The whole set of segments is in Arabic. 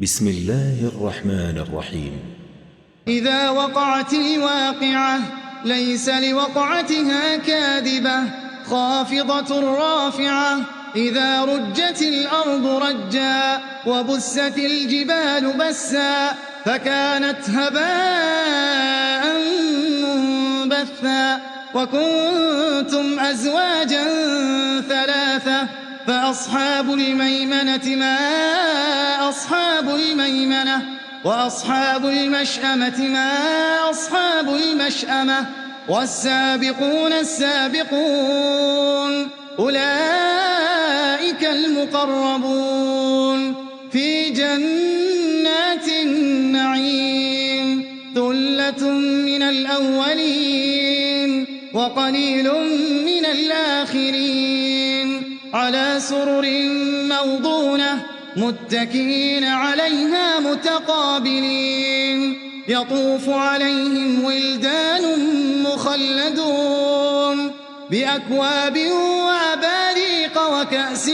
بسم الله الرحمن الرحيم. إذا وقعت الواقعة ليس لوقعتها كاذبة خافضة رافعة. إذا رجت الأرض رجا وبست الجبال بسا فكانت هباء منبثا. وكنتم أزواجا ثلاثة فأصحاب الميمنة ما أصحاب الميمنة وأصحاب المشأمة ما أصحاب المشأمة والسابقون السابقون أولئك المقربون في جنات النعيم. ثلة من الأولين وقليل من الآخرين على سرر موضونة متكئين عليها متقابلين. يطوف عليهم ولدان مخلدون بأكواب وأباريق وكأس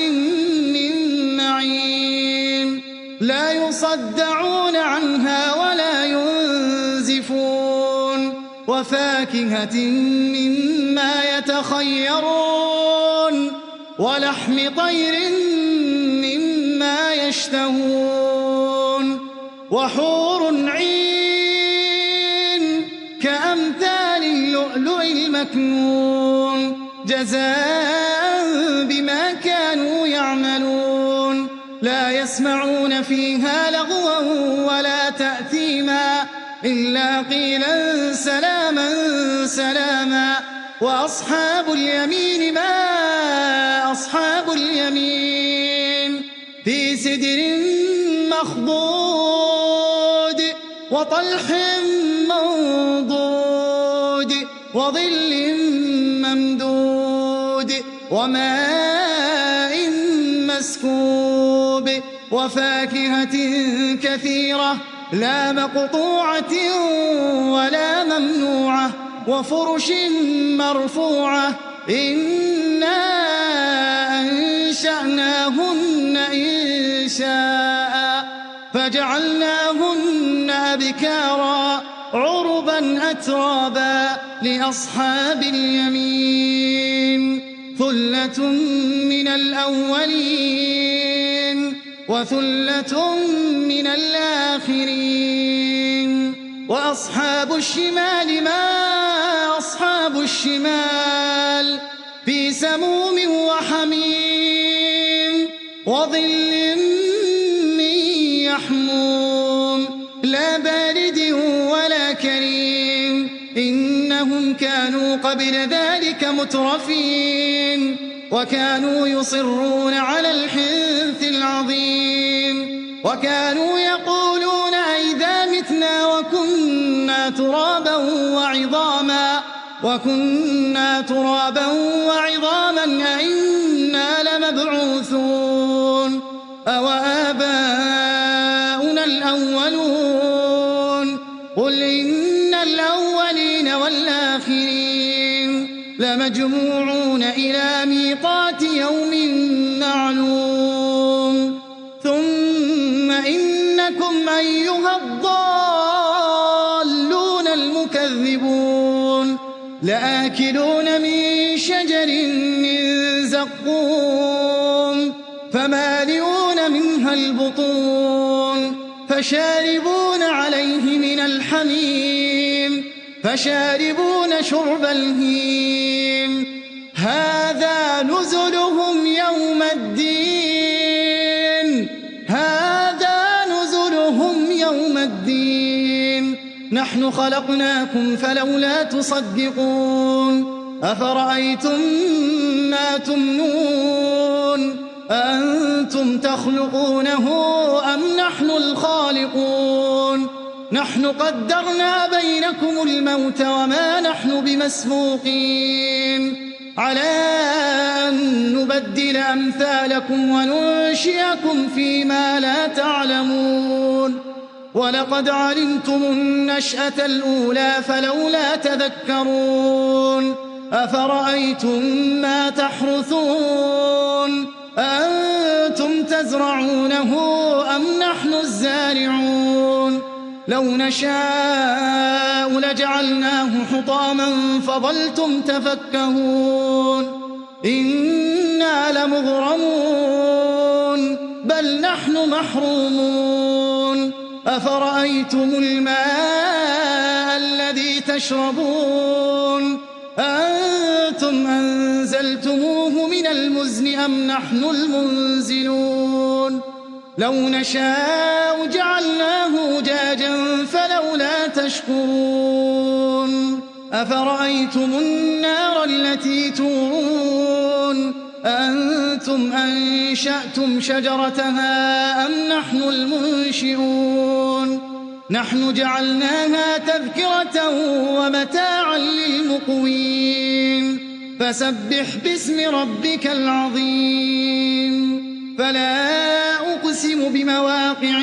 من معين لا يصدعون عنها ولا ينزفون. وفاكهة مما يتخيرون ولحم طير مما يشتهون. وحور عين كأمثال اللؤلؤ المكنون جزاء بما كانوا يعملون. لا يسمعون فيها لغوا ولا تأثيما إلا قيلا سلاما سلاما. وأصحاب اليمين ما أصحاب اليمين في سدر مخضود وطلح منضود وظل ممدود وماء مسكوب وفاكهة كثيرة لا مقطوعة ولا ممنوعة وفرش مرفوعة. إنا أنشأناهن إنشاء فجعلناهن أبكارا عربا أترابا لأصحاب اليمين. ثلة من الأولين وثلة من الآخرين. وأصحاب الشمال ما أصحاب الشمال في سموم وحميم وظل من يحموم لا بارد ولا كريم. إنهم كانوا قبل ذلك مترفين وكانوا يصرون على الحنث العظيم وكانوا يقولون أئذا متنا وكنا ترابا وعظاما أئنا لمبعوثون أو آباؤنا الأولون. قل إن الأولين والآخرين لمجموعون إلى ميقات يوم معلوم. ثم إنكم أيها الضالون المكذبون لآكلون من شجر من زقوم فمالئون منها البطون فشاربون عليه من الحميم فشاربون شرب الهيم. هذا نزلهم يوم الدين هذا نزلهم يوم الدين. نحن خلقناكم فلولا تصدقون. أفرأيتم ما تمنون أأنتم تخلقونه أم نحن الخالقون. نحن قدرنا بينكم الموت وما نحن بمسبوقين على أن نبدل أمثالكم وننشئكم فيما لا تعلمون. ولقد علمتم النشأة الأولى فلولا تذكرون. أفرأيتم ما تحرثون أأنتم تزرعونه أم نحن الزارعون لو نشاء لجعلناه حطاما فظلتم تفكهون إنا لمغرمون بل نحن محرومون أفرأيتم الماء الذي تشربون أنتم أنزلتموه من المزن أم نحن المنزلون لو نشاء جعلناه أجاجا فلولا تشكرون أفرأيتم النار التي تورون أأنتم أنشأتم شجرتها أم نحن المنشئون نحن جعلناها تذكرة ومتاعا للمقوين فسبح باسم ربك العظيم فلا أقسم بمواقع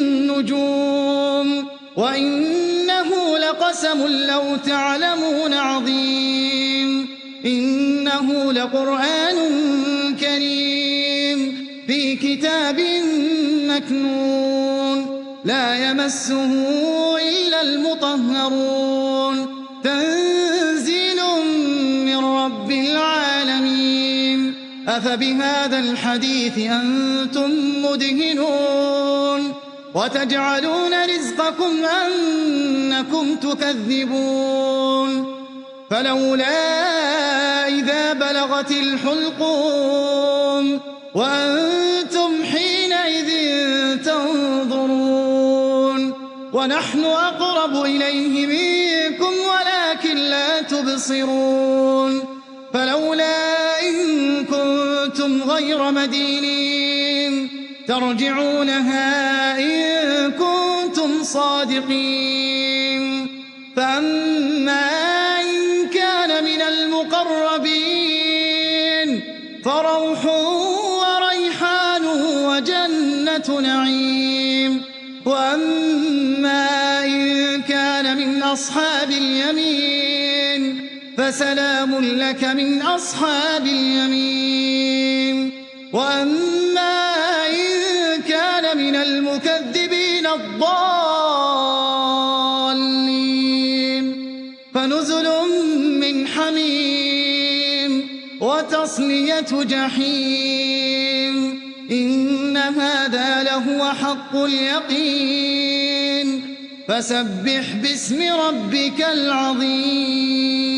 النجوم وإنه لقسم لو تعلمون عظيم إنه لقرآن كريم في كتاب مكنون لا يمسه إلا المطهرون تنزيل من رب العالمين أفبهذا الحديث أنتم مدهنون وتجعلون رزقكم أنكم تكذبون فلولا إذا بلغت الحلقوم وأنتم حينئذ تنظرون ونحن أقرب إليه منكم ولكن لا تبصرون فلولا إن كنتم غير مدينين ترجعونها إن كنتم صادقين فأما إن كان من المقربين فروح وريحان وجنة نعيم وأما إن كان من أصحاب اليمين فسلام لك من أصحاب اليمين وأما إن كان من المكذبين الضالين فنزل من حميم وتصلية جحيم إن هذا لهو حق اليقين فسبح باسم ربك العظيم